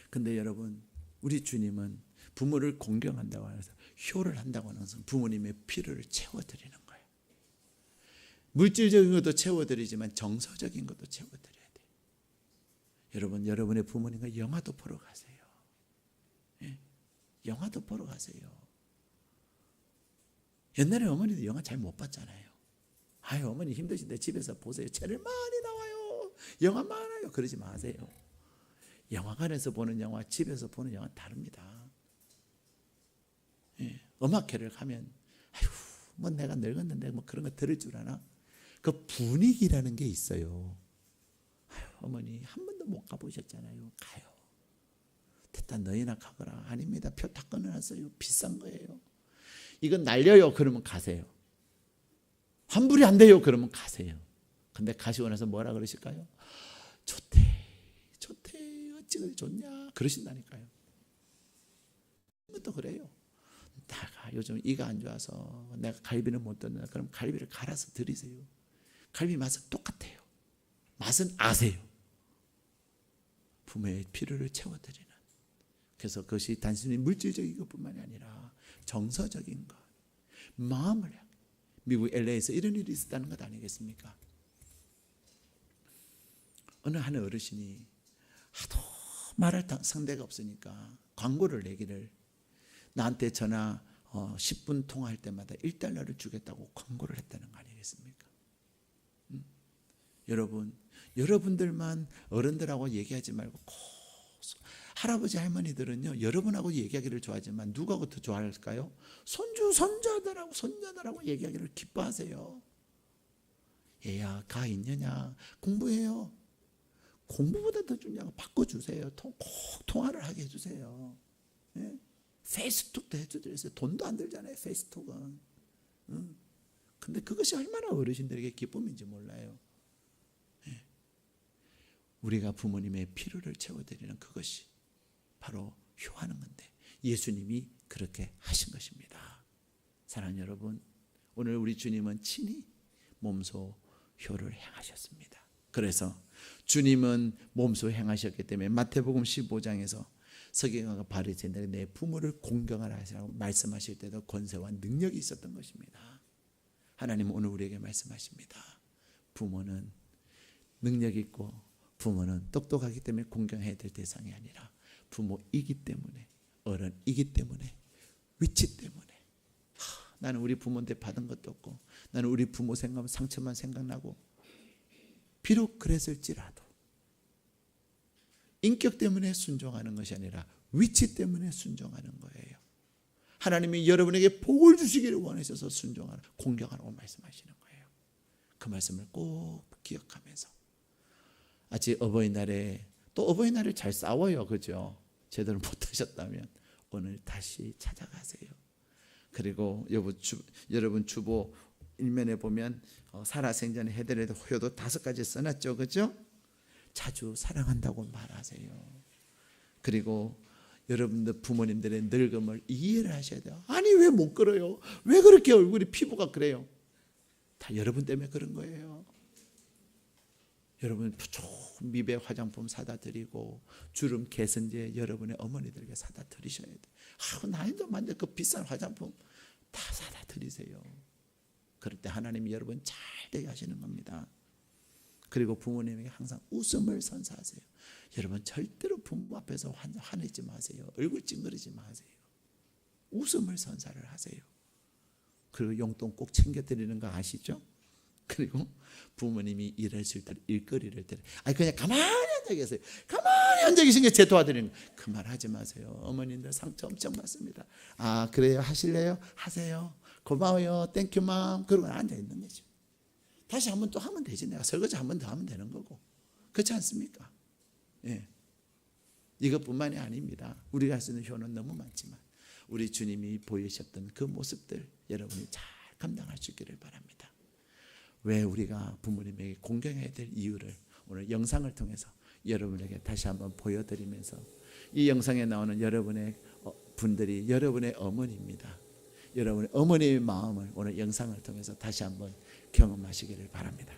근데 여러분, 우리 주님은 부모를 공경한다고 해서 효를 한다고 하는 것은 부모님의 필요를 채워드리는 거예요. 물질적인 것도 채워드리지만 정서적인 것도 채워드려야 돼요. 여러분, 여러분의 부모님과 영화도 보러 가세요. 예? 영화도 보러 가세요. 옛날에 어머니도 영화 잘 못 봤잖아요. 아유 어머니 힘드신데 집에서 보세요. 책을 많이 나와요. 영화 많아요. 그러지 마세요. 영화관에서 보는 영화, 집에서 보는 영화 다릅니다. 예, 음악회를 가면 아유 뭐 내가 늙었는데 뭐 그런 거 들을 줄 아나? 그 분위기라는 게 있어요. 아유 어머니 한 번도 못 가보셨잖아요. 가요. 됐다 너희나 가거라. 아닙니다. 표 다 끊어놨어요. 비싼 거예요. 이건 날려요. 그러면 가세요. 환불이 안 돼요. 그러면 가세요. 근데 가시고 나서 뭐라 그러실까요? 좋대 어찌 그리 좋냐 그러신다니까요. 또 그래요. 내가 요즘 이가 안 좋아서 내가 갈비는 못 듣는다. 그럼 갈비를 갈아서 드리세요. 갈비 맛은 똑같아요. 맛은 아세요. 부모의 필요를 채워드리는. 그래서 그것이 단순히 물질적인 것뿐만이 아니라 정서적인 것, 마음을 향해. 미국 LA에서 이런 일이 있었다는 것 아니겠습니까? 어느 한 어르신이 하도 말할 상대가 없으니까 광고를 내기를 나한테 전화 10분 통화할 때마다 $1를 주겠다고 광고를 했다는 거 아니겠습니까? 여러분들만 어른들하고 얘기하지 말고 할아버지 할머니들은요 여러분하고 얘기하기를 좋아하지만 누구하고 더 좋아할까요? 손주 손자들하고 얘기하기를 기뻐하세요. 얘야 가 있느냐 공부해요. 공부보다 더 중요한 거 바꿔주세요. 꼭 통화를 하게 해주세요. 예? 페이스톡도 해주세요. 돈도 안 들잖아요. 페이스톡은. 근데 그것이 얼마나 어르신들에게 기쁨인지 몰라요. 예. 우리가 부모님의 필요를 채워드리는 그것이 바로 효하는 건데 예수님이 그렇게 하신 것입니다. 사랑하는 여러분, 오늘 우리 주님은 친히 몸소 효를 행하셨습니다. 그래서 주님은 몸소 행하셨기 때문에 마태복음 15장에서 서기관과 바리새인들이 내 부모를 공경하라 하시라고 말씀하실 때도 권세와 능력이 있었던 것입니다. 하나님은 오늘 우리에게 말씀하십니다. 부모는 능력 있고 부모는 똑똑하기 때문에 공경해야 될 대상이 아니라 부모이기 때문에, 어른이기 때문에, 위치 때문에. 나는 우리 부모한테 받은 것도 없고 나는 우리 부모 생각하면 상처만 생각나고 비록 그랬을지라도 인격 때문에 순종하는 것이 아니라 위치 때문에 순종하는 거예요. 하나님이 여러분에게 복을 주시기를 원하셔서 순종하라, 공경하라고 말씀하시는 거예요. 그 말씀을 꼭 기억하면서 아직 어버이날에 또 어버이날을 잘 싸워요. 그죠? 제대로 못하셨다면 오늘 다시 찾아가세요. 그리고 여러분 주보 일면에 보면 살아생전에 해드려야 될 효도 5가지 써놨죠. 그죠? 자주 사랑한다고 말하세요. 그리고 여러분들 부모님들의 늙음을 이해를 하셔야 돼요. 아니 왜 못 그래요? 왜 그렇게 얼굴이 피부가 그래요? 다 여러분 때문에 그런 거예요. 여러분 좋은 미백 화장품 사다 드리고 주름 개선제 여러분의 어머니들에게 사다 드리셔야 돼요. 나이도 많은데 그 비싼 화장품 다 사다 드리세요. 그럴 때 하나님이 여러분 잘 되게 하시는 겁니다. 그리고 부모님에게 항상 웃음을 선사하세요. 여러분 절대로 부모 앞에서 화내지 마세요. 얼굴 찡그리지 마세요. 웃음을 선사를 하세요. 그리고 용돈 꼭 챙겨드리는 거 아시죠? 그리고 부모님이 일하실 때 일거리를 때 그냥 가만히 앉아 계세요. 가만히 앉아 계신 게 제 도와드리는 거. 그 말 하지 마세요. 어머님들 상처 엄청 받습니다. 그래요? 하실래요? 하세요. 고마워요. 땡큐 맘. 그러고 앉아 있는 거죠. 다시 한번 또 하면 되지. 내가 설거지 한 번 더 하면 되는 거고. 그렇지 않습니까? 예. 이것뿐만이 아닙니다. 우리가 할 수 있는 효는 너무 많지만 우리 주님이 보이셨던 그 모습들 여러분이 잘 감당할 수 있기를 바랍니다. 왜 우리가 부모님에게 공경해야 될 이유를 오늘 영상을 통해서 여러분에게 다시 한번 보여드리면서 이 영상에 나오는 여러분의 분들이 여러분의 어머니입니다. 여러분의 어머니의 마음을 오늘 영상을 통해서 다시 한번 경험하시기를 바랍니다.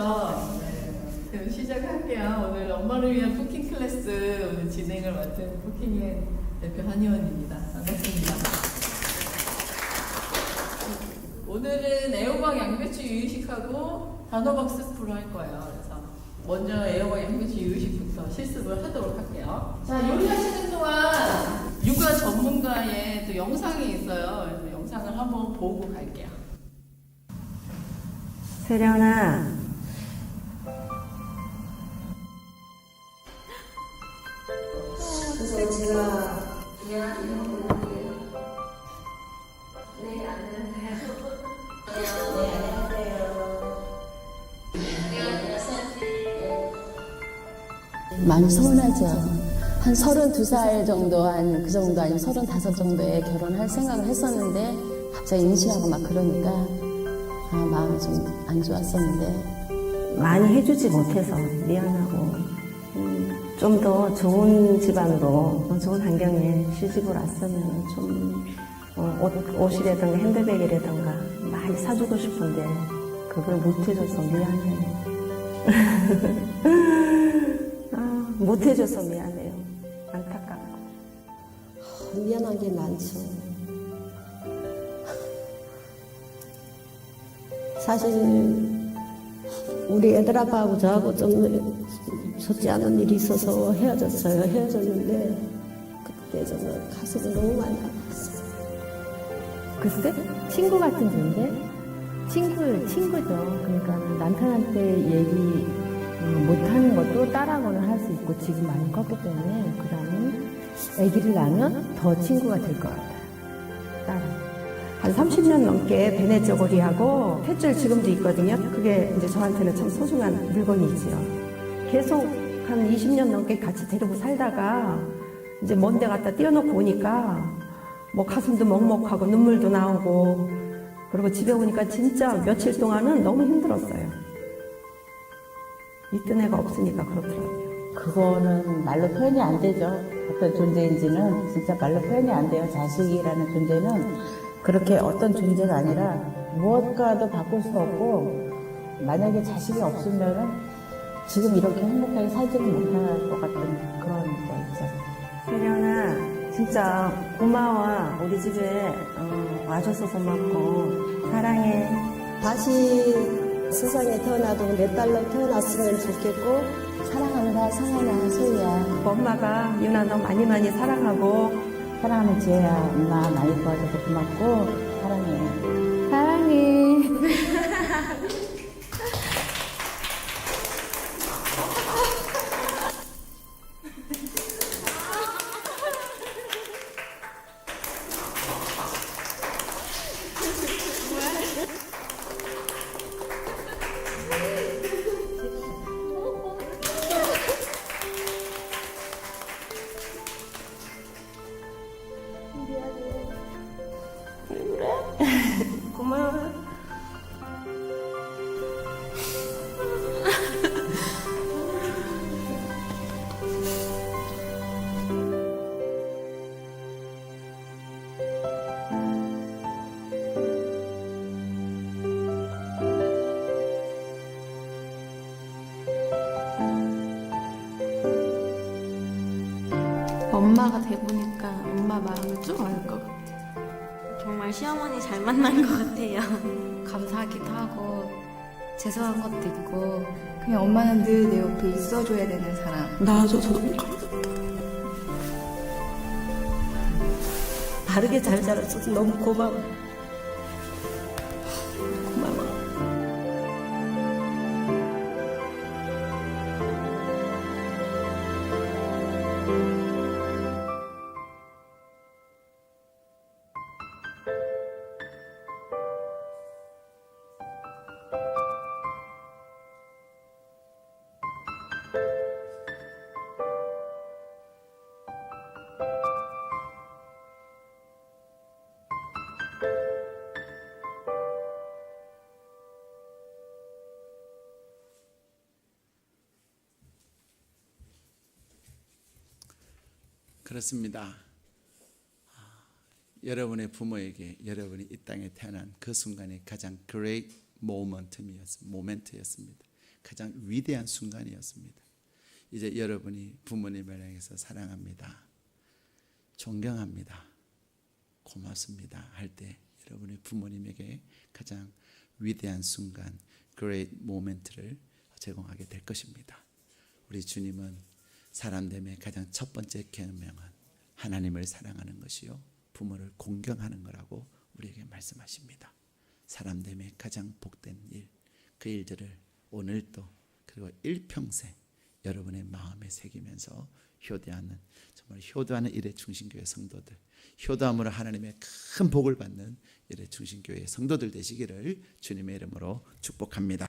준비되셨죠? 네. 그럼 시작할게요. 오늘 엄마를 위한 쿠킹 클래스 오늘 진행을 맡은 쿠킹의 대표 한의원입니다. 반갑습니다. 오늘은 애호박 양배추 유유식하고 단호박 스프로 할 거예요. 그래서 먼저 애호박 양배추 유유식부터 실습을 하도록 할게요. 자, 요리하시는 동안 육아 전문가의 또 영상이 있어요. 그래서 영상을 한번 보고 갈게요. 세련아, 그래서 제가 그냥 네, 안녕하세요. 네, 안녕하세요. 많이 서운하죠. 한 32살 정도, 한 그 정도 아니면 35 정도에 결혼할 생각을 했었는데 갑자기 임신하고 막 그러니까 마음이 좀 안 좋았었는데 많이 해주지 못해서 미안하고 좀 더 좋은 집안으로 좋은 환경에 시집을 왔으면 좀 옷이라든가 핸드백이라든가 많이 사주고 싶은데 그걸 못 해줘서 미안해요. 못 해줘서 미안해요. 안타깝고. 미안한 게 많죠. 사실 우리 애들 아빠하고 저하고 좀 좋지 않은 일이 있어서 헤어졌어요. 헤어졌는데 그때 정말 가슴이 너무 많이 아팠어요. 글쎄, 친구 같은 존재? 친구죠. 그러니까 남편한테 얘기 못하는 것도 딸하고는 할 수 있고 지금 많이 컸기 때문에 그 다음에 아기를 낳으면 더 친구가 될 것 같아요. 딸은. 한 30년 넘게 베네저고리하고 탯줄 지금도 있거든요. 그게 이제 저한테는 참 소중한 물건이지요. 계속 한 20년 넘게 같이 데리고 살다가 이제 먼 데 갖다 띄워놓고 오니까 뭐 가슴도 먹먹하고 눈물도 나오고 그리고 집에 오니까 진짜 며칠 동안은 너무 힘들었어요. 있던 애가 없으니까 그렇더라고요. 그거는 말로 표현이 안 되죠. 어떤 존재인지는 진짜 말로 표현이 안 돼요. 자식이라는 존재는 그렇게 어떤 존재가 아니라 무엇과도 바꿀 수 없고 만약에 자식이 없으면은 지금 이렇게 행복하게 살지는 못할 것 같은 그런 거 있죠. 세련아, 진짜 고마워. 우리 집에 와줘서 고맙고 사랑해. 다시 세상에 태어나도 내 딸로 태어났으면 좋겠고 사랑한다 상하나 소희야. 엄마가 유나 너 많이 많이 사랑하고 사랑하는 지혜야, 엄마 많이 도와줘서 고맙고 사랑해. 사랑해. 고마워. 엄마가 돼보니까 엄마 마음을 좀 알 것 같아요. 정말 시어머니 잘 만난 것 같아요. 감사하기도 하고 죄송한 것도 있고 그냥 엄마는 늘 내 옆에 있어줘야 되는 사람. 나와줘서 너무 감사해. 바르게 잘 자랐어서 너무 고마워. 고마워. 그렇습니다. 여러분의 부모에게 여러분이 이 땅에 태어난 그 순간이 가장 great 모멘트였습니다. 가장 위대한 순간이었습니다. 이제 여러분이 부모님을 향해서 사랑합니다, 존경합니다, 고맙습니다 할 때 여러분의 부모님에게 가장 위대한 순간, great moment를 제공하게 될 것입니다. 우리 주님은 사람됨의 가장 첫 번째 계명은 하나님을 사랑하는 것이요 부모를 공경하는 거라고 우리에게 말씀하십니다. 사람됨의 가장 복된 일, 그 일들을 오늘도 그리고 일평생 여러분의 마음에 새기면서 효도하는, 정말 효도하는 일의 중심교회 성도들, 효도함으로 하나님의 큰 복을 받는 일의 중심교회 성도들 되시기를 주님의 이름으로 축복합니다.